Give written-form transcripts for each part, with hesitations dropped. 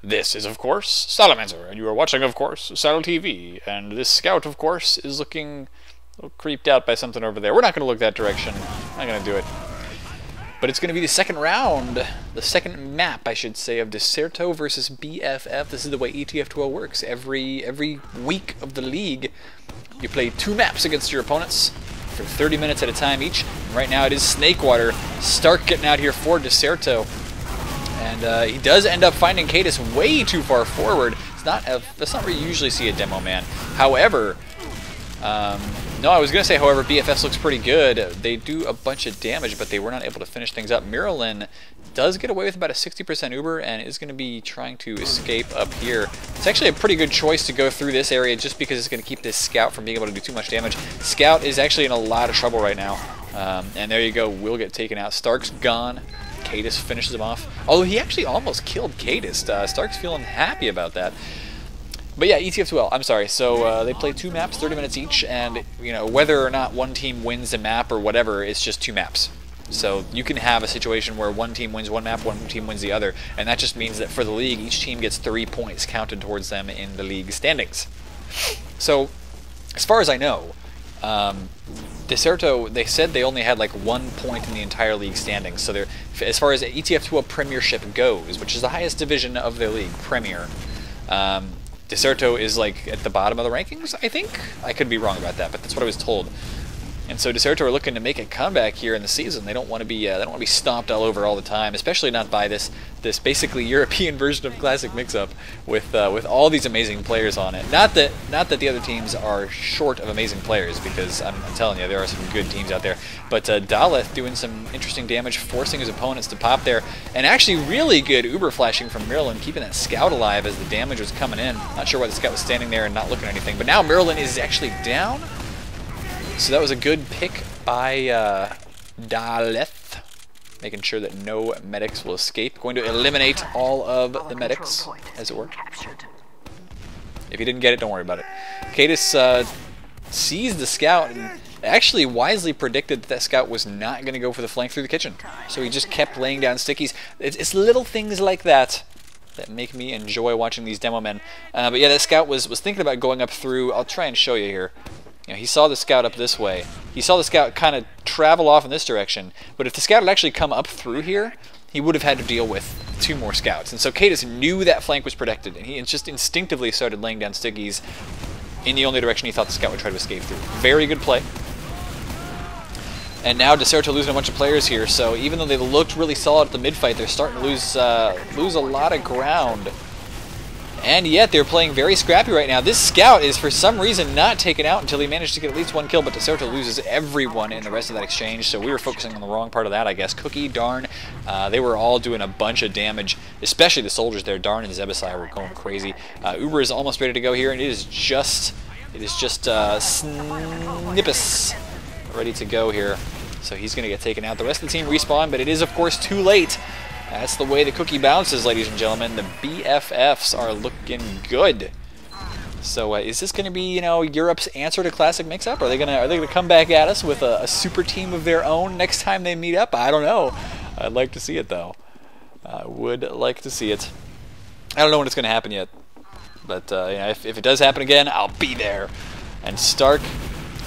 This is, of course, Salamancer, and you are watching, of course, SalTV, and this scout, of course, is looking a little creeped out by something over there. We're not going to look that direction. I'm not going to do it. But it's going to be the second round, the second map, I should say, of Decerto versus BFF. This is the way ETF2L works. Every week of the league, you play 2 maps against your opponents for 30 minutes at a time each. And right now it is Snakewater. Stark getting out here for Decerto. And he does end up finding Cadis way too far forward. That's not where you usually see a demo man. However, no, I was going to say, however, BFF looks pretty good. They do a bunch of damage, but they were not able to finish things up. Miralyn does get away with about a 60% Uber and is going to be trying to escape up here. It's actually a pretty good choice to go through this area just because it's going to keep this Scout from being able to do too much damage. Scout is actually in a lot of trouble right now. And there you go, will get taken out. Stark's gone. Cadis finishes him off. Although he actually almost killed Cadis. Stark's feeling happy about that. But yeah, ETF2L, I'm sorry. So they play 2 maps, 30 minutes each, and you know, whether or not one team wins a map or whatever, it's just 2 maps. So you can have a situation where one team wins one map, one team wins the other, and that just means that for the league, each team gets 3 points counted towards them in the league standings. So, as far as I know, Decerto, they said they only had like 1 point in the entire league standings. So as far as ETF2L Premiership goes, which is the highest division of their league, Premier, Decerto is like at the bottom of the rankings, I think. I could be wrong about that, but that's what I was told. And so Decerto are looking to make a comeback here in the season. They don't want to be stomped all over all the time, especially not by this basically European version of Classic Mix-Up with all these amazing players on it. Not that the other teams are short of amazing players, because I'm telling you there are some good teams out there. But Daleth doing some interesting damage, forcing his opponents to pop there, and actually really good Uber flashing from Miralyn, keeping that Scout alive as the damage was coming in. Not sure why the Scout was standing there and not looking at anything, but now Miralyn is actually down. So that was a good pick by Daleth, making sure that no medics will escape. Going to eliminate all of the medics, as it were. If you didn't get it, don't worry about it. Cadis sees the Scout and actually wisely predicted that Scout was not going to go for the flank through the kitchen. So he just kept laying down stickies. It's little things like that that make me enjoy watching these demo men. But yeah, that Scout was thinking about going up through. I'll try and show you here. You know, he saw the Scout up this way. He saw the Scout kind of travel off in this direction. But if the Scout had actually come up through here, he would have had to deal with 2 more Scouts. And so Cadis knew that flank was protected, and he just instinctively started laying down stickies in the only direction he thought the Scout would try to escape through. Very good play. And now Decerto losing a bunch of players here, so even though they looked really solid at the mid-fight, they're starting to lose a lot of ground. And yet they're playing very scrappy right now. This Scout is for some reason not taken out until he managed to get at least 1 kill, but Decerto loses everyone in the rest of that exchange, so we were focusing on the wrong part of that, I guess. Cookie, Darn, they were all doing a bunch of damage, especially the soldiers there. Darn and Zebasai were going crazy. Uber is almost ready to go here, and it is just Snippus ready to go here. So he's going to get taken out. The rest of the team respawn, but it is, of course, too late. That's the way the cookie bounces, ladies and gentlemen. The BFFs are looking good. So is this going to be, you know, Europe's answer to Classic Mix-Up? Are they gonna come back at us with a super team of their own next time they meet up? I don't know. I'd like to see it though. I would like to see it. I don't know when it's going to happen yet, but you know, if it does happen again, I'll be there. And Stark,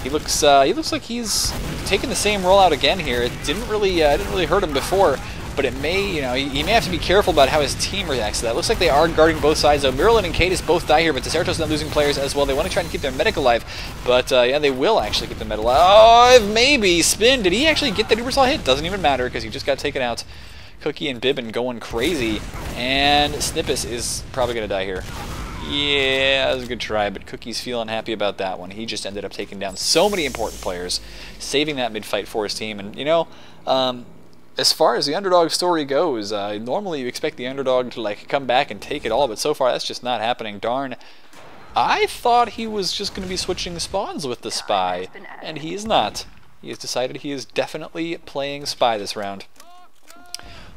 he looks like he's taking the same rollout again here. It didn't really hurt him before. But it may, you know, he may have to be careful about how his team reacts to that. Looks like they are guarding both sides, though. Miralyn and Cadis both die here, but Decerto's not losing players as well. They want to try and keep their medic alive, but yeah, they will actually get the medic alive. Oh, maybe. Spin, did he actually get that Ubersaw hit? Doesn't even matter, because he just got taken out. Cookie and Bibbin going crazy, and Snippus is probably going to die here. Yeah, that was a good try, but Cookie's feeling happy about that one. He just ended up taking down so many important players, saving that mid-fight for his team, and, you know, as far as the underdog story goes, normally you expect the underdog to like come back and take it all, but so far that's just not happening. Darn, I thought he was just going to be switching spawns with the Spy, and he is not. He has decided he is definitely playing Spy this round.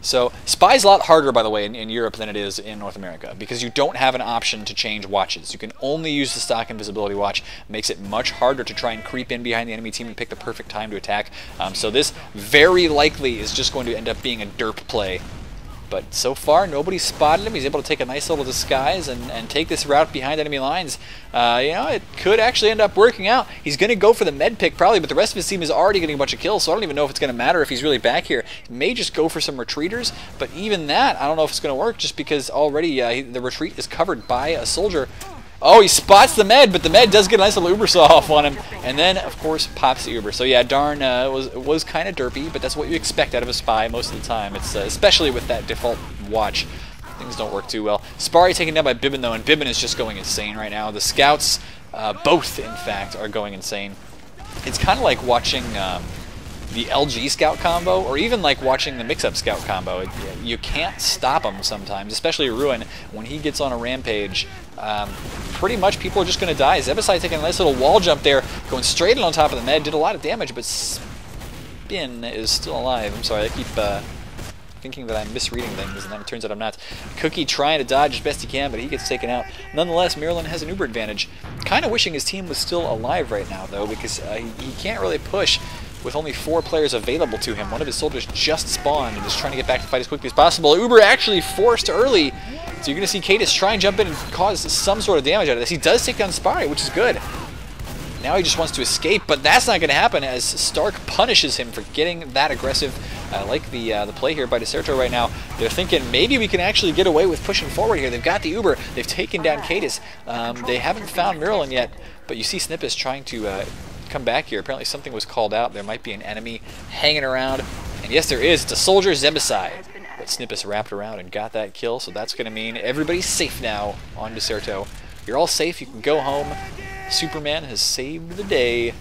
So Spy's a lot harder, by the way, in Europe than it is in North America, because you don't have an option to change watches. You can only use the stock invisibility watch. It makes it much harder to try and creep in behind the enemy team and pick the perfect time to attack. So this very likely is just going to end up being a derp play. But so far, nobody spotted him. He's able to take a nice little disguise and take this route behind enemy lines. You know, it could actually end up working out. He's going to go for the med pick probably, but the rest of his team is already getting a bunch of kills, so I don't even know if it's going to matter if he's really back here. He may just go for some retreaters, but even that, I don't know if it's going to work just because already the retreat is covered by a soldier. Oh, he spots the med, but the med does get a nice little uber saw off on him, and then, of course, pops the uber. So yeah, darn, it was kind of derpy, but that's what you expect out of a spy most of the time. It's especially with that default watch, things don't work too well. Spari taken down by Bibbin though, and Bibbin is just going insane right now. The scouts, both in fact, are going insane. It's kind of like watching the LG scout combo, or even like watching the mix-up scout combo. You can't stop him sometimes, especially Ruin. When he gets on a rampage, pretty much people are just going to die. Zebasai taking a nice little wall jump there, going straight in on top of the med, did a lot of damage, but Spin is still alive. I'm sorry, I keep thinking that I'm misreading things, and then it turns out I'm not. Cookie trying to dodge as best he can, but he gets taken out. Nonetheless, Maryland has an uber advantage. Kind of wishing his team was still alive right now, though, because he can't really push with only 4 players available to him. One of his soldiers just spawned and is trying to get back to fight as quickly as possible. Uber actually forced early, so you're going to see Cadis try and jump in and cause some sort of damage out of this. He does take down Spari, which is good. Now he just wants to escape, but that's not going to happen as Stark punishes him for getting that aggressive. I like the play here by Decerto right now. They're thinking maybe we can actually get away with pushing forward here. They've got the Uber. They've taken down Cadis. They haven't found Maryland yet, but you see Snippus trying to come back here. Apparently something was called out. There might be an enemy hanging around. And yes, there is. It's a soldier, Zebasai. But Snippus wrapped around and got that kill, so that's going to mean everybody's safe now on Decerto. You're all safe. You can go home. Superman has saved the day.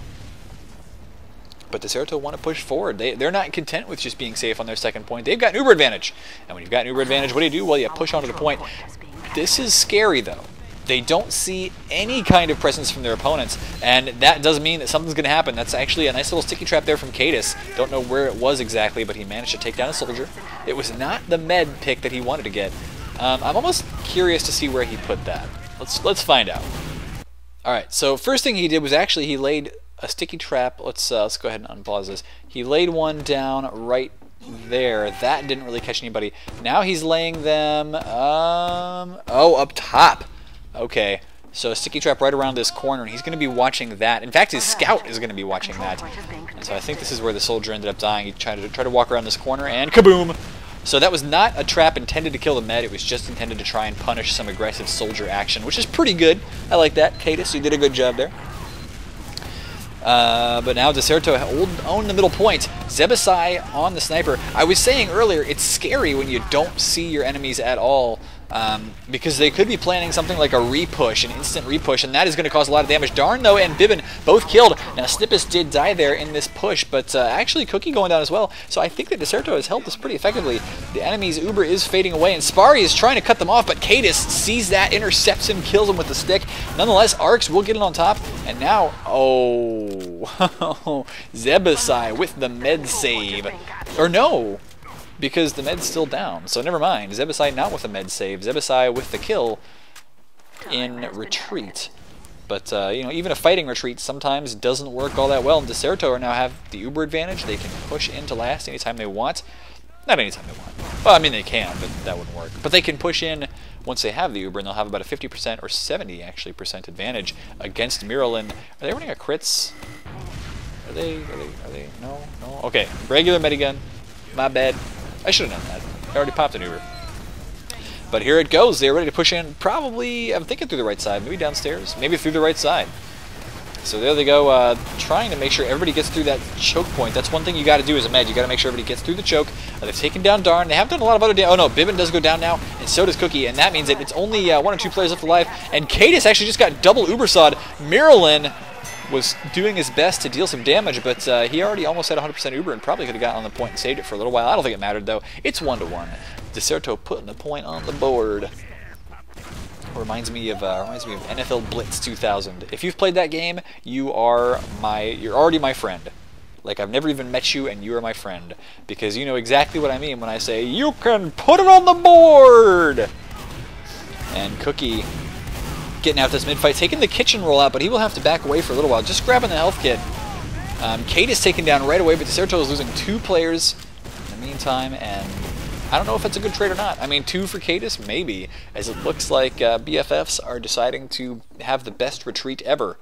But Decerto want to push forward. They're not content with just being safe on their second point. They've got an uber advantage. And when you've got an uber advantage, what do? Well, you push onto the point. This is scary, though. They don't see any kind of presence from their opponents, and that does mean that something's going to happen. That's actually a nice little sticky trap there from Cadis. Don't know where it was exactly, but he managed to take down a soldier. It was not the med pick that he wanted to get. I'm almost curious to see where he put that. Let's find out. All right, so first thing he did was actually he laid a sticky trap. Let's go ahead and unpause this. He laid one down right there. That didn't really catch anybody. Now he's laying them up top. Okay, so a sticky trap right around this corner, and he's going to be watching that. In fact, his scout is going to be watching that. And so I think this is where the soldier ended up dying. He tried to walk around this corner, and kaboom! So that was not a trap intended to kill the med. It was just intended to try and punish some aggressive soldier action, which is pretty good. I like that. Cadis, you did a good job there. But now Decerto owned the middle point. Zebasai on the sniper. I was saying earlier, it's scary when you don't see your enemies at all. Because they could be planning something like a repush, an instant repush, and that is going to cause a lot of damage. Darn, though, and Bibbin both killed. Now, Snippus did die there in this push, but actually Cookie going down as well. So I think that Decerto has held this pretty effectively. The enemy's Uber is fading away, and Spari is trying to cut them off, but Cadis sees that, intercepts him, kills him with the stick. Nonetheless, Arcs will get it on top, and now, oh, Zebasai with the med save. Or no, because the med's still down, so never mind. Zebasai not with a med save. Zebasai with the kill in retreat. But, you know, even a fighting retreat sometimes doesn't work all that well, and Decerto now have the Uber advantage. They can push into last anytime they want. Not anytime they want. Well, I mean, they can, but that wouldn't work. But they can push in once they have the Uber, and they'll have about a 50% or 70% actually advantage against Maryland. Are they running a crits? Are they, no? Okay, regular medigun. My bad. I should have done that. I already popped an Uber. But here it goes. They're ready to push in. Probably, I'm thinking through the right side. Maybe downstairs. Maybe through the right side. So there they go, trying to make sure everybody gets through that choke point. That's one thing you got to do as a med. You got to make sure everybody gets through the choke. They've taken down Darn. They have done a lot of other damage. Oh no, Bibbin does go down now, and so does Cookie, and that means that it's only 1 or 2 players left alive. And Cadis actually just got double Ubersawed. Maryland was doing his best to deal some damage, but he already almost had 100% Uber and probably could have gotten on the point and saved it for a little while. I don't think it mattered though. It's 1-1. Decerto putting the point on the board. Reminds me of NFL Blitz 2000. If you've played that game, you're already my friend. Like, I've never even met you, and you are my friend, because you know exactly what I mean when I say you can put it on the board. And Cookie getting out this mid-fight, taking the kitchen roll out, but he will have to back away for a little while, just grabbing the health kit. Kate is taken down right away, but Decerto is losing 2 players in the meantime, and I don't know if it's a good trade or not. I mean, 2 for Cadis, maybe, as it looks like BFFs are deciding to have the best retreat ever.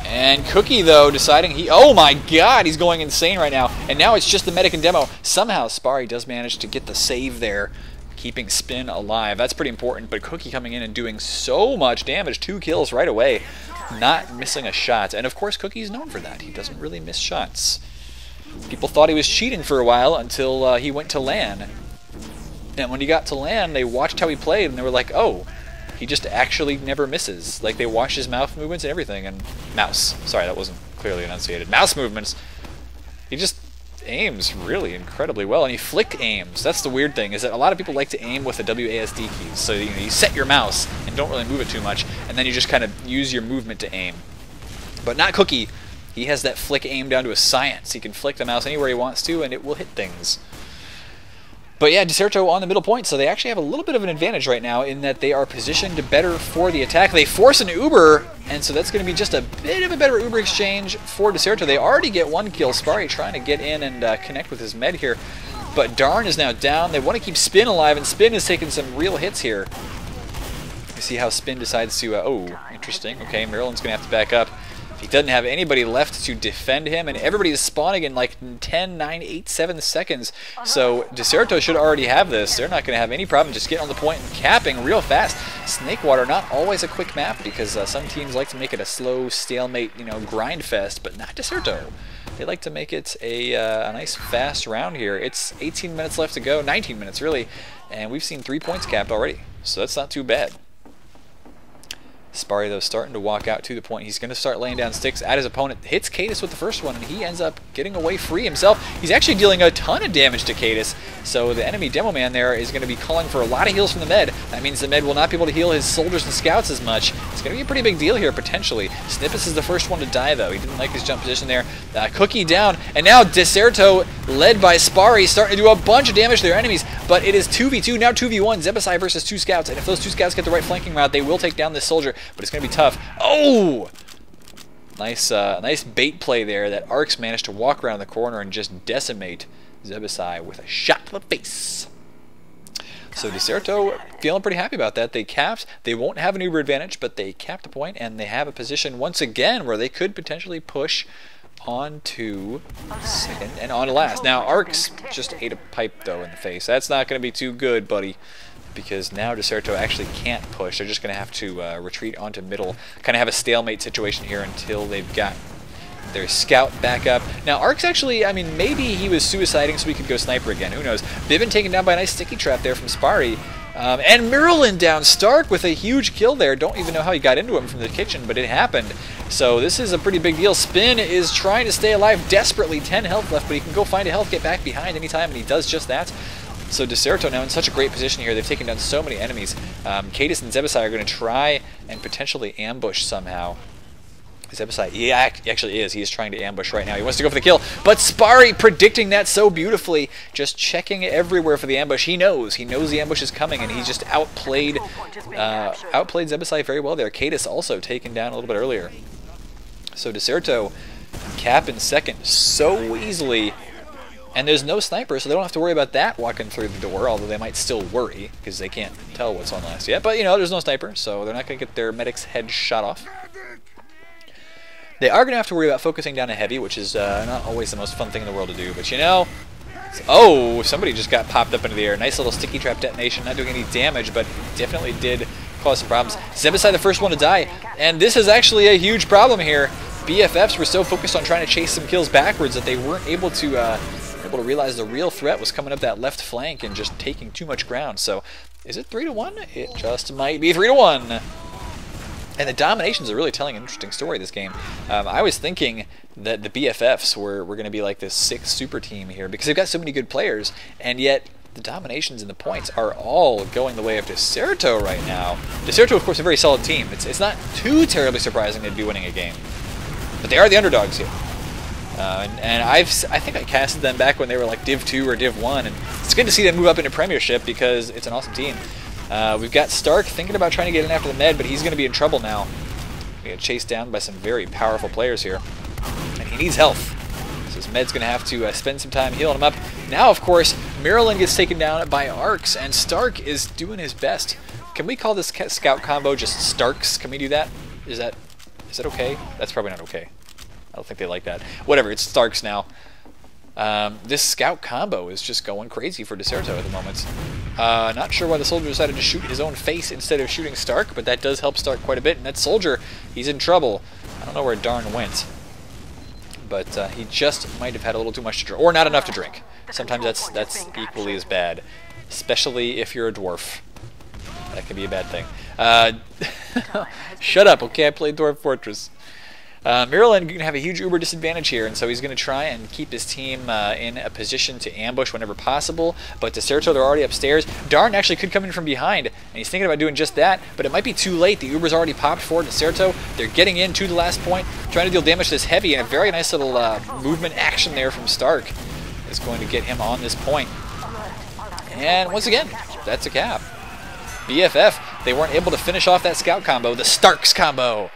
And Cookie, though, deciding oh my god, he's going insane right now. And now it's just the medic and demo. Somehow, Sparry does manage to get the save there, keeping Spin alive. That's pretty important, but Cookie coming in and doing so much damage. 2 kills right away, not missing a shot. And of course, Cookie's known for that. He doesn't really miss shots. People thought he was cheating for a while until he went to LAN. And when he got to LAN, they watched how he played, and they were like, oh, he just actually never misses. Like, they watched his mouth movements and everything, and mouse. Sorry, that wasn't clearly enunciated. Mouse movements. He just aims really incredibly well, and he flick aims. That's the weird thing, is that a lot of people like to aim with the WASD keys. So you set your mouse and don't really move it too much, and then you just kind of use your movement to aim. But not Cookie. He has that flick aim down to a science. He can flick the mouse anywhere he wants to, and it will hit things. But yeah, Decerto on the middle point, so they actually have a little bit of an advantage right now in that they are positioned better for the attack. They force an Uber, and so that's going to be just a bit of a better Uber exchange for Decerto. They already get 1 kill. Sparry trying to get in and connect with his med here, but Darn is now down. They want to keep Spin alive, and Spin is taking some real hits here. You see how Spin decides to, oh, interesting. Okay, Maryland's going to have to back up. He doesn't have anybody left to defend him, and everybody is spawning in like 10, 9, 8, 7 seconds. So Decerto should already have this. They're not going to have any problem just getting on the point and capping real fast. Snakewater, not always a quick map, because some teams like to make it a slow stalemate, you know, grind fest, but not Decerto. They like to make it a nice fast round here. It's 18 minutes left to go, 19 minutes really, and we've seen 3 points capped already, so that's not too bad. Sparry, though, starting to walk out to the point. He's going to start laying down sticks at his opponent. Hits Cadis with the first one, and he ends up getting away free himself. He's actually dealing a ton of damage to Cadis, so the enemy demo man there is going to be calling for a lot of heals from the med. That means the med will not be able to heal his soldiers and scouts as much. It's going to be a pretty big deal here, potentially. Snippets is the first one to die, though. He didn't like his jump position there. Cookie down, and now Decerto, led by Sparry, starting to do a bunch of damage to their enemies, but it is 2v2, now 2v1, Zebasai versus 2 scouts, and if those 2 scouts get the right flanking route, they will take down this soldier, but it's going to be tough. Oh! Nice nice bait play there that Arcs managed to walk around the corner and just decimate Zebasai with a shot to the face. So Decerto feeling pretty happy about that. They capped. They won't have an Uber advantage, but they capped a point, and they have a position once again where they could potentially push on to second and on to last. Now, Arcs just ate a pipe, though, in the face. That's not going to be too good, buddy, because now Decerto actually can't push. They're just going to have to retreat onto middle, kind of have a stalemate situation here until they've got their scout back up. Now, Arcs actually, I mean, maybe he was suiciding so he could go sniper again. Who knows? They've been taken down by a nice sticky trap there from Sparry. And Maryland down Stark with a huge kill there. Don't even know how he got into him from the kitchen, but it happened. So this is a pretty big deal. Spin is trying to stay alive desperately. 10 health left, but he can go find a health, get back behind anytime, and he does just that. So Decerto now in such a great position here. They've taken down so many enemies. Cadis and Zebasai are going to try and potentially ambush somehow. Zebasai, he actually is. He is trying to ambush right now. He wants to go for the kill, but Sparry predicting that so beautifully, just checking everywhere for the ambush. He knows the ambush is coming, and he just outplayed Zebasai very well there. Cadis also taken down a little bit earlier. So Decerto cap in second so easily, and there's no sniper, so they don't have to worry about that walking through the door, although they might still worry because they can't tell what's on last yet. But, you know, there's no sniper, so they're not going to get their medic's head shot off. They are going to have to worry about focusing down a heavy, which is not always the most fun thing in the world to do. But, you know, oh, somebody just got popped up into the air. Nice little sticky trap detonation, not doing any damage, but definitely did cause some problems. Zebasai the first one to die, and this is actually a huge problem here. BFFs were so focused on trying to chase some kills backwards that they weren't able to realize the real threat was coming up that left flank and just taking too much ground. So, is it 3-1? It just might be 3-1. And the dominations are really telling an interesting story this game. I was thinking that the BFFs were going to be like this 6th super team here because they've got so many good players, and yet the dominations and the points are all going the way of Decerto right now. Decerto, of course, a very solid team. It's not too terribly surprising they'd be winning a game, but they are the underdogs here. And I think I casted them back when they were like Div 2 or Div 1, and it's good to see them move up into Premiership because it's an awesome team. We've got Stark thinking about trying to get in after the med, but he's going to be in trouble now. We get chased down by some very powerful players here, and he needs health. So his med's going to have to spend some time healing him up. Now, of course, Maryland gets taken down by Arcs, and Stark is doing his best. Can we call this scout combo just Starks? Can we do that? Is that okay? That's probably not okay. I don't think they like that. Whatever, it's Starks now. This scout combo is just going crazy for Decerto at the moment. Not sure why the soldier decided to shoot his own face instead of shooting Stark, but that does help Stark quite a bit. And that soldier, he's in trouble. I don't know where Darn went, but he just might have had a little too much to drink, or not enough to drink. Sometimes that's equally as bad, especially if you're a dwarf. That can be a bad thing. Shut up, okay? I played Dwarf Fortress. Maryland going to have a huge uber disadvantage here, and so he's going to try and keep his team in a position to ambush whenever possible. But Decerto, they're already upstairs. Darn actually could come in from behind, and he's thinking about doing just that, but it might be too late. The uber's already popped for Decerto. They're getting in to the last point, trying to deal damage to this heavy, and a very nice little movement action there from Stark is going to get him on this point. And once again, that's a cap. BFF, they weren't able to finish off that scout combo, the Starks combo.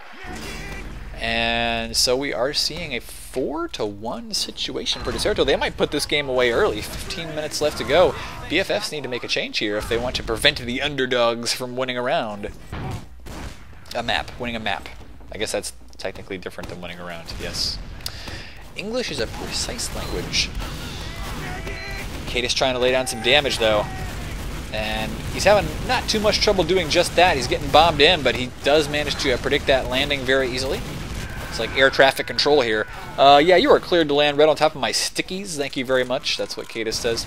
And so we are seeing a 4-1 situation for Decerto. They might put this game away early. 15 minutes left to go. BFFs need to make a change here if they want to prevent the underdogs from winning a round. Winning a map. I guess that's technically different than winning a round, yes. English is a precise language. Kate is trying to lay down some damage though. And he's having not too much trouble doing just that. He's getting bombed in, but he does manage to predict that landing very easily. It's like air traffic control here. Yeah, you are cleared to land right on top of my stickies. Thank you very much. That's what Cadis says.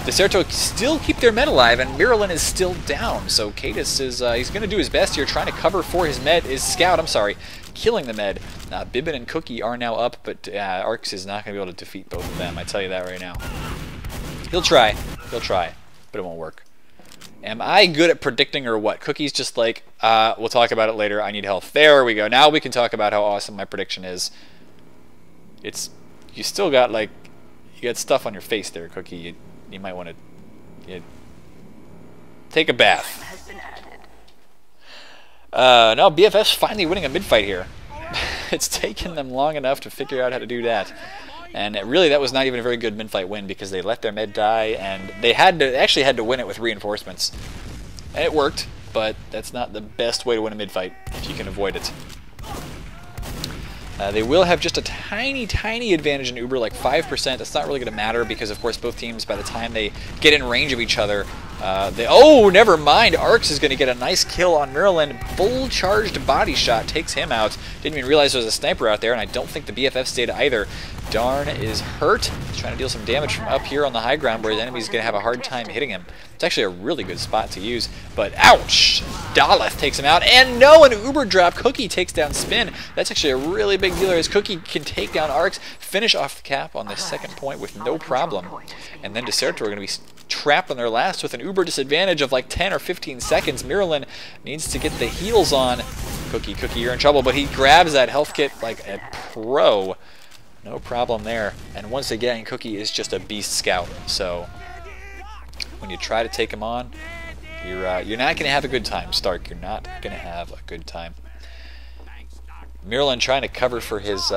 Decerto still keep their med alive, and Maryland is still down. So Cadis is he's going to do his best here, trying to cover for his scout. I'm sorry, killing the med. Bibbin and Cookie are now up, but Arcs is not going to be able to defeat both of them. I tell you that right now. He'll try, but it won't work. Am I good at predicting or what? Cookie's just like, we'll talk about it later. I need health. There we go. Now we can talk about how awesome my prediction is. You still got like, you got stuff on your face there, Cookie. You might want to take a bath. No, BFF's finally winning a mid-fight here. It's taken them long enough to figure out how to do that. And really, that was not even a very good mid-fight win because they let their med die, and they actually had to win it with reinforcements. And it worked, but that's not the best way to win a mid-fight if you can avoid it. They will have just a tiny, tiny advantage in Uber, like 5%. That's not really going to matter because, of course, both teams, by the time they get in range of each other, oh, never mind. Arcs is going to get a nice kill on Maryland. Full charged body shot takes him out. Didn't even realize there was a sniper out there, and I don't think the BFFs did either. Darn is hurt. He's trying to deal some damage from up here on the high ground where his enemy's going to have a hard time hitting him. It's actually a really good spot to use, but ouch! Daleth takes him out, and no, an Uber drop. Cookie takes down Spin. That's actually a really big deal as Cookie can take down Arcs, finish off the cap on the second point with no problem. And then Decerto are going to be trapped on their last with an Uber disadvantage of like 10 or 15 seconds. Maryland needs to get the heals on. Cookie, you're in trouble, but he grabs that health kit like a pro. No problem there. And once again, Cookie is just a beast scout. So when you try to take him on, you're not going to have a good time, Stark. You're not going to have a good time. Maryland trying to cover for his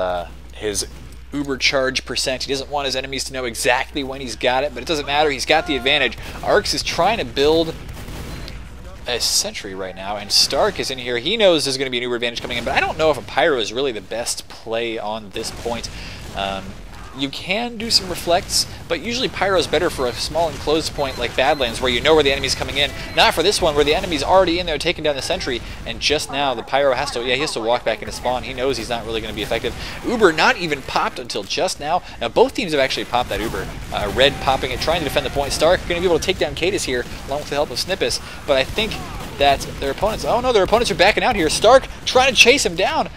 Uber charge percent. He doesn't want his enemies to know exactly when he's got it, but it doesn't matter. He's got the advantage. Arcs is trying to build a sentry right now, and Stark is in here. He knows there's going to be an Uber advantage coming in, but I don't know if a Pyro is really the best play on this point. You can do some reflects, but usually Pyro is better for a small enclosed point like Badlands where you know where the enemy's coming in. Not for this one where the enemy's already in there taking down the sentry, and just now the Pyro has to walk back into spawn. He knows he's not really going to be effective. Uber not even popped until just now. Now both teams have actually popped that Uber. Red popping it, trying to defend the point. Stark going to be able to take down Cadis here along with the help of Snippus, but I think that their opponents, oh no, their opponents are backing out here. Stark trying to chase him down,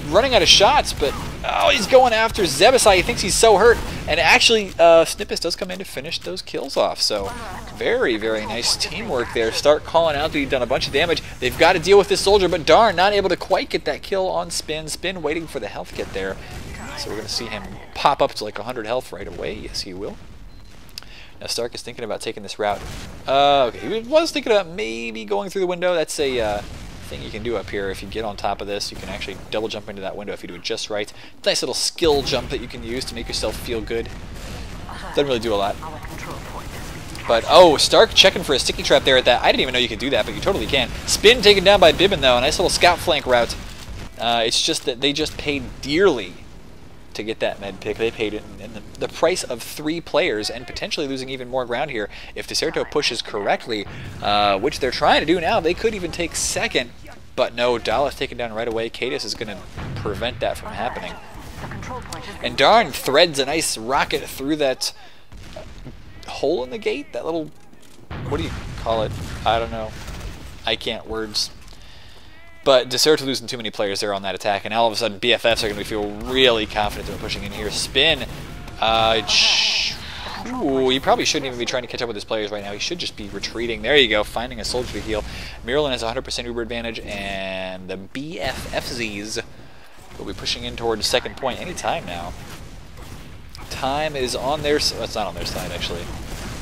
running out of shots, but oh, he's going after Zebasai. He thinks he's so hurt, and actually Snippus does come in to finish those kills off. So very, very nice teamwork there. Stark calling out that he's done a bunch of damage. They've got to deal with this soldier, but darn, not able to quite get that kill on Spin. Spin waiting for the health kit there. So we're going to see him pop up to like 100 health right away. Yes, he will. Now Stark is thinking about taking this route. Okay, he was thinking about maybe going through the window. That's a thing you can do up here. If you get on top of this, you can actually double jump into that window if you do it just right. Nice little skill jump that you can use to make yourself feel good. Doesn't really do a lot. But, oh, Stark checking for a sticky trap there at that. I didn't even know you could do that, but you totally can. Spin taken down by Bibbin, though. A nice little scout flank route. It's just that they just paid dearly to get that med pick. They paid it in the price of 3 players and potentially losing even more ground here. If Decerto pushes correctly, which they're trying to do now, they could even take second. But no, Dallas taken down right away. Cadis is going to prevent that from happening. And Darn threads a nice rocket through that hole in the gate. That little, what do you call it? I don't know. I can't words. But Decerto losing too many players there on that attack, and now all of a sudden BFFs are going to feel really confident they're pushing in here. Spin. Ooh, you probably shouldn't even be trying to catch up with his players right now. He should just be retreating. There you go, finding a soldier to heal. Miralyn has 100% Uber advantage, and the BFFZs will be pushing in towards second point any time now. Time is on their side. It's not on their side, actually.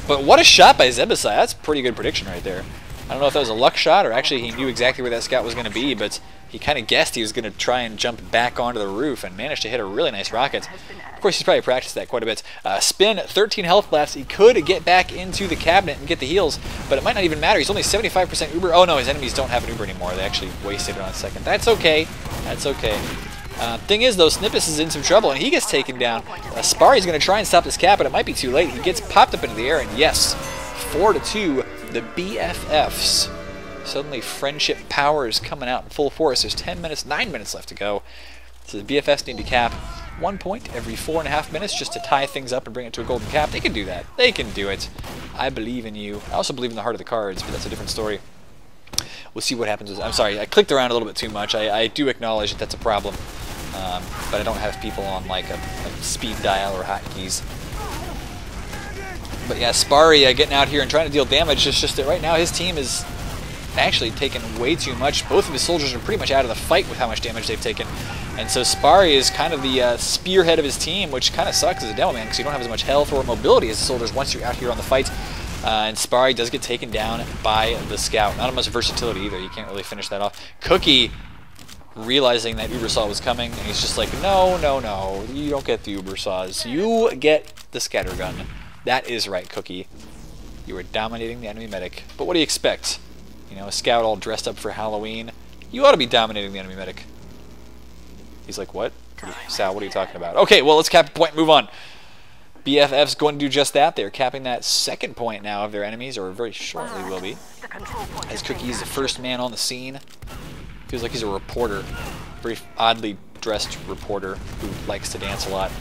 But what a shot by Zebasai. That's a pretty good prediction right there. I don't know if that was a luck shot or actually he knew exactly where that scout was going to be, but he kind of guessed he was going to try and jump back onto the roof and managed to hit a really nice rocket. Of course, he's probably practiced that quite a bit. Spin, 13 health blasts. He could get back into the cabinet and get the heals, but it might not even matter. He's only 75% Uber. Oh no, his enemies don't have an Uber anymore. They actually wasted it on a second. That's okay. That's okay. Thing is, though, Snippus is in some trouble, and he gets taken down. Spari's going to try and stop this cap, but it might be too late. He gets popped up into the air, and yes, 4-2, the BFFs. Suddenly, friendship power is coming out in full force. There's 9 minutes left to go. So the BFFs need to cap 1 point every 4.5 minutes just to tie things up and bring it to a golden cap. They can do that. They can do it. I believe in you. I also believe in the heart of the cards, but that's a different story. We'll see what happens. I'm sorry, I clicked around a little bit too much. I do acknowledge that that's a problem. But I don't have people on like a speed dial or hotkeys. But yeah, Spari getting out here and trying to deal damage. It's just that right now his team is actually taking way too much. Both of his soldiers are pretty much out of the fight with how much damage they've taken. And so Spari is kind of the spearhead of his team, which kind of sucks as a demo man because you don't have as much health or mobility as the soldiers once you're out here on the fight. And Spari does get taken down by the scout. Not much versatility either. You can't really finish that off. Cookie, realizing that Uber Saw was coming, and he's just like, no, no, no, you don't get the Uber Saws. You get the scattergun. That is right, Cookie. You are dominating the enemy medic. But what do you expect? You know, a scout all dressed up for Halloween. You ought to be dominating the enemy medic. He's like, what? Sal, what are you talking about? Okay, well, let's cap a point and move on. BFF's going to do just that. They're capping that second point now of their enemies, or very shortly will be. As Cookie is the first man on the scene. Feels like he's a reporter. Very oddly dressed reporter who likes to dance a lot.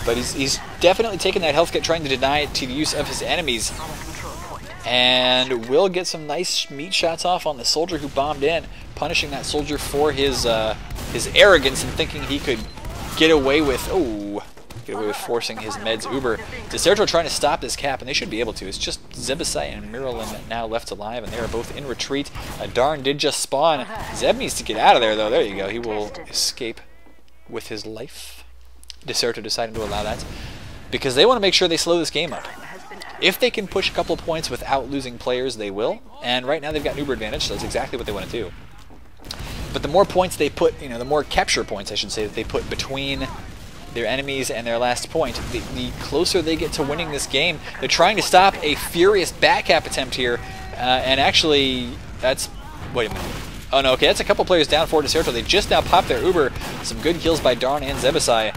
But he's definitely taking that health kit, trying to deny it to the use of his enemies. And will get some nice meat shots off on the soldier who bombed in, punishing that soldier for his arrogance and thinking he could get away with forcing his meds Uber. Decerto trying to stop this cap, and they should be able to. It's just Zebasai and Miralyn now left alive, and they are both in retreat. Darn did just spawn. Zeb needs to get out of there, though. There you go. He will escape with his life. Decerto deciding to allow that because they want to make sure they slow this game up. If they can push a couple of points without losing players, they will. And right now they've got an Uber advantage, so that's exactly what they want to do. But the more points they put, the more capture points, I should say, that they put between their enemies and their last point, the closer they get to winning this game. They're trying to stop a furious back cap attempt here, and actually, that's... Wait a minute. Oh no, okay, that's a couple players down for Decerto. They just now popped their Uber. Some good kills by Darn and Zebasai.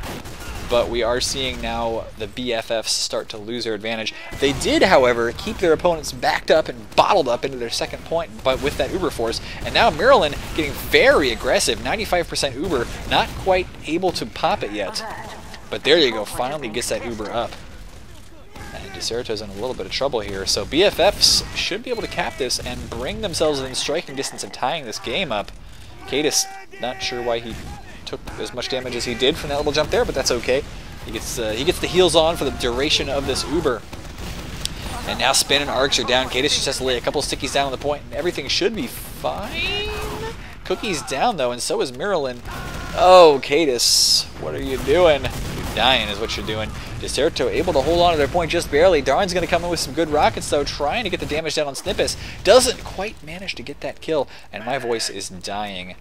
But we are seeing now the BFFs start to lose their advantage. They did, however, keep their opponents backed up and bottled up into their second point, but with that Uber force. And now Miralyn getting very aggressive, 95% Uber, not quite able to pop it yet. But there you go, finally gets that Uber up. And Decerto's in a little bit of trouble here. So BFFs should be able to cap this and bring themselves within striking distance of tying this game up. Cadis, not sure why he took as much damage as he did from that little jump there, but that's okay. He gets the heals on for the duration of this Uber. And now Spin and Arcs are down. Cadis just has to lay a couple of stickies down on the point, and everything should be fine. Cookie's down, though, and so is Miralyn. Oh, Cadis, what are you doing? You're dying is what you're doing. Decerto able to hold on to their point just barely. Darn's going to come in with some good rockets, though, trying to get the damage down on Snippus. Doesn't quite manage to get that kill, and my voice is dying.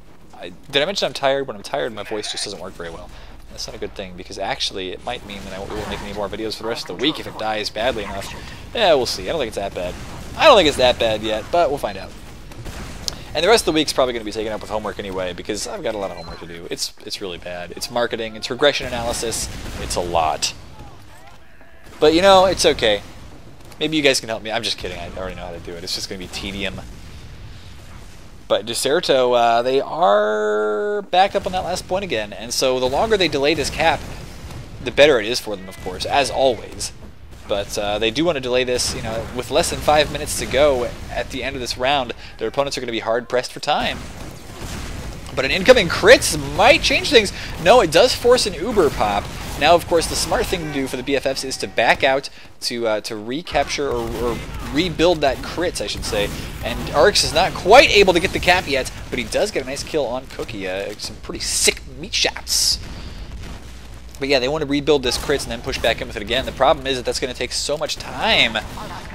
Did I mention I'm tired? When I'm tired, my voice just doesn't work very well. That's not a good thing, because actually it might mean that I won't make any more videos for the rest of the week if it dies badly enough. Yeah, we'll see. I don't think it's that bad. I don't think it's that bad yet, but we'll find out. And the rest of the week's probably going to be taken up with homework anyway, because I've got a lot of homework to do. It's really bad. It's marketing, it's regression analysis, it's a lot. But, you know, it's okay. Maybe you guys can help me. I'm just kidding. I already know how to do it. It's just going to be tedium. But Decerto, they are backed up on that last point again. And so the longer they delay this cap, the better it is for them, of course, as always. But they do want to delay this, you know, with less than 5 minutes to go at the end of this round. Their opponents are going to be hard-pressed for time. But an incoming crits might change things. No, it does force an Uber pop. Now, of course, the smart thing to do for the BFFs is to back out to recapture or rebuild that crits, I should say. And Arx is not quite able to get the cap yet, but he does get a nice kill on Cookie. Some pretty sick meat shots. But yeah, they want to rebuild this crits and then push back in with it again. The problem is that that's going to take so much time.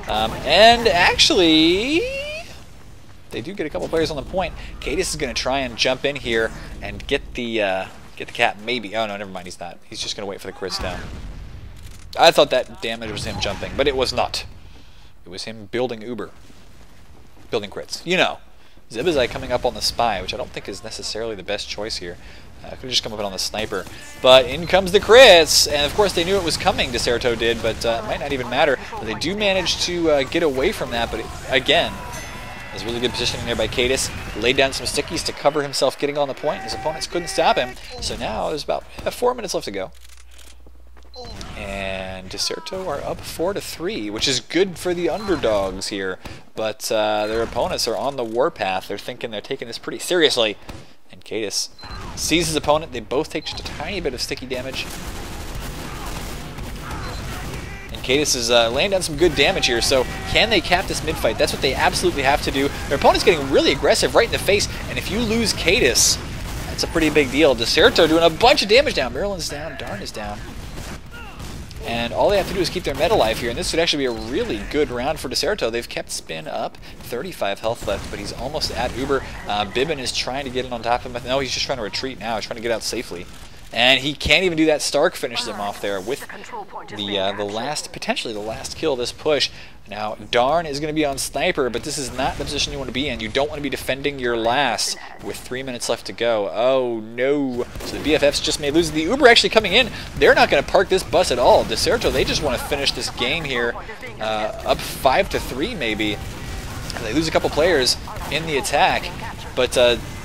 And actually, they do get a couple players on the point. Cadis is going to try and jump in here and get the cap, maybe. Oh no, never mind, he's not. He's just going to wait for the crits down. I thought that damage was him jumping, but it was not. It was him building Uber. Building crits. You know. Zibazai coming up on the spy, which I don't think is necessarily the best choice here. Could have just come up on the sniper. But in comes the crits, and of course they knew it was coming, Decerto did, but it might not even matter. But they do manage to get away from that, but again, there's really good positioning there by Cadis. Laid down some stickies to cover himself getting on the point. His opponents couldn't stop him. So now there's about 4 minutes left to go. And Decerto are up 4-3, which is good for the underdogs here. But their opponents are on the warpath. They're thinking they're taking this pretty seriously. And Cadis sees his opponent. They both take just a tiny bit of sticky damage. And Cadis is laying down some good damage here. So can they cap this mid-fight? That's what they absolutely have to do. Their opponent's getting really aggressive right in the face. And if you lose Cadis, that's a pretty big deal. Decerto doing a bunch of damage now. Maryland's down. Darn is down. And all they have to do is keep their meta alive here, and this would actually be a really good round for Decerto. They've kept Spin up, 35 health left, but he's almost at Uber. Bibbin is trying to get in on top of him. No, he's just trying to retreat now. He's trying to get out safely. And he can't even do that. Stark finishes him off there with the potentially the last kill of this push. Now, Darn is going to be on Sniper, but this is not the position you want to be in. You don't want to be defending your last with 3 minutes left to go. Oh, no. So the BFFs just may lose. The Uber actually coming in. They're not going to park this bus at all. Decerto, they just want to finish this game here. Up 5-3, maybe. They lose a couple players in the attack. But,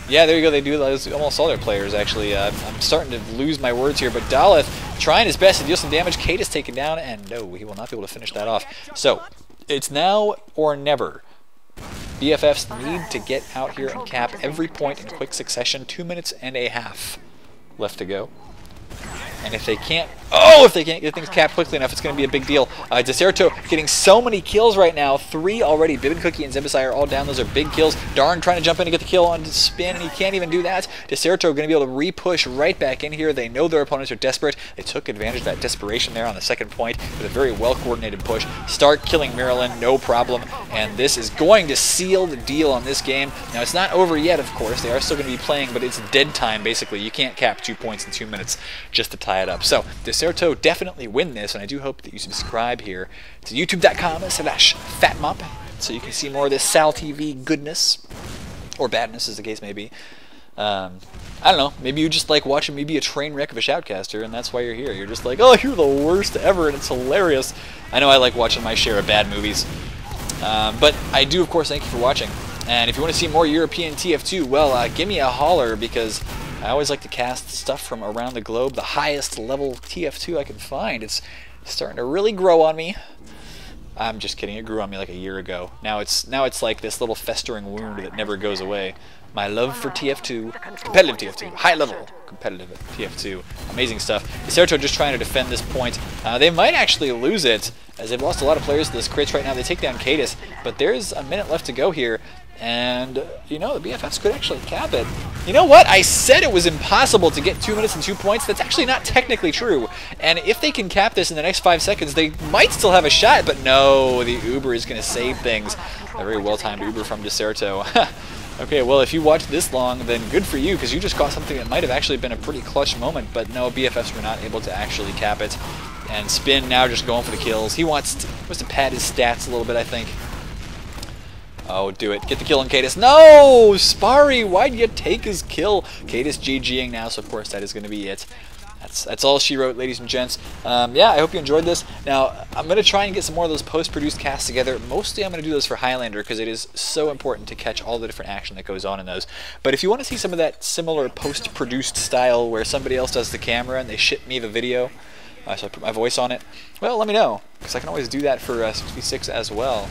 yeah, there you go. They do lose almost all their players, actually. I'm starting to lose my words here. But Daleth trying his best to deal some damage. Kate is taken down, and no, he will not be able to finish that off. So, it's now or never. BFFs need to get out here and cap every point in quick succession. 2.5 minutes left to go. And if they can't, if they can't get things capped quickly enough, it's going to be a big deal. Decerto getting so many kills right now. 3 already. Bibbin, Cookie, and Zibazai are all down. Those are big kills. Darn trying to jump in to get the kill on Spin, and he can't even do that. Decerto going to be able to re-push right back in here. They know their opponents are desperate. They took advantage of that desperation there on the second point with a very well-coordinated push. Start killing Maryland, no problem. And this is going to seal the deal on this game. Now, it's not over yet, of course. They are still going to be playing, but it's dead time, basically. You can't cap 2 points in 2 minutes just to tie it up. So, Decerto definitely win this, and I do hope that you subscribe here to youtube.com/fatmop so you can see more of this SalTV goodness, or badness as the case may be. I don't know, maybe you just like watching me be a train wreck of a shoutcaster, and that's why you're here. You're just like, oh, you're the worst ever, and it's hilarious. I know I like watching my share of bad movies. But I do, of course, thank you for watching. And if you want to see more European TF2, well, give me a holler, because I always like to cast stuff from around the globe, the highest level TF2 I can find. It's starting to really grow on me. I'm just kidding, it grew on me like a year ago. Now it's like this little festering wound that never goes away. My love for TF2, competitive TF2, high level competitive TF2, amazing stuff. Decerto just trying to defend this point. They might actually lose it, as they've lost a lot of players to this crits right now. They take down Cadis, but there's a minute left to go here. And, you know, the BFFs could actually cap it. You know what? I said it was impossible to get 2 minutes and 2 points. That's actually not technically true. And if they can cap this in the next 5 seconds, they might still have a shot. But no, the Uber is going to save things. A very well-timed Uber from Decerto. Okay, well, if you watched this long, then good for you, because you just caught something that might have actually been a pretty clutch moment, but no, BFFs were not able to actually cap it. And Spin now just going for the kills. He wants to pad his stats a little bit, I think. Oh, do it. Get the kill on Cadis. No! Sparry, why'd you take his kill? Cadis GGing now, so of course that is going to be it. That's all she wrote, ladies and gents. Yeah, I hope you enjoyed this. Now, I'm going to try and get some more of those post-produced casts together. Mostly I'm going to do those for Highlander because it is so important to catch all the different action that goes on in those. But if you want to see some of that similar post-produced style where somebody else does the camera and they ship me the video, so I put my voice on it, well, let me know, because I can always do that for 6v6 as well.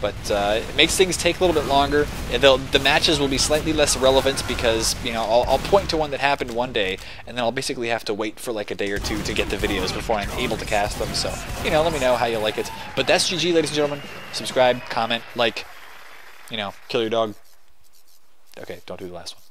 But it makes things take a little bit longer. The matches will be slightly less relevant because, you know, I'll point to one that happened one day, and then I'll basically have to wait for like a day or two to get the videos before I'm able to cast them. So, you know, let me know how you like it. But that's GG, ladies and gentlemen. Subscribe, comment, like, you know, kill your dog. Okay, don't do the last one.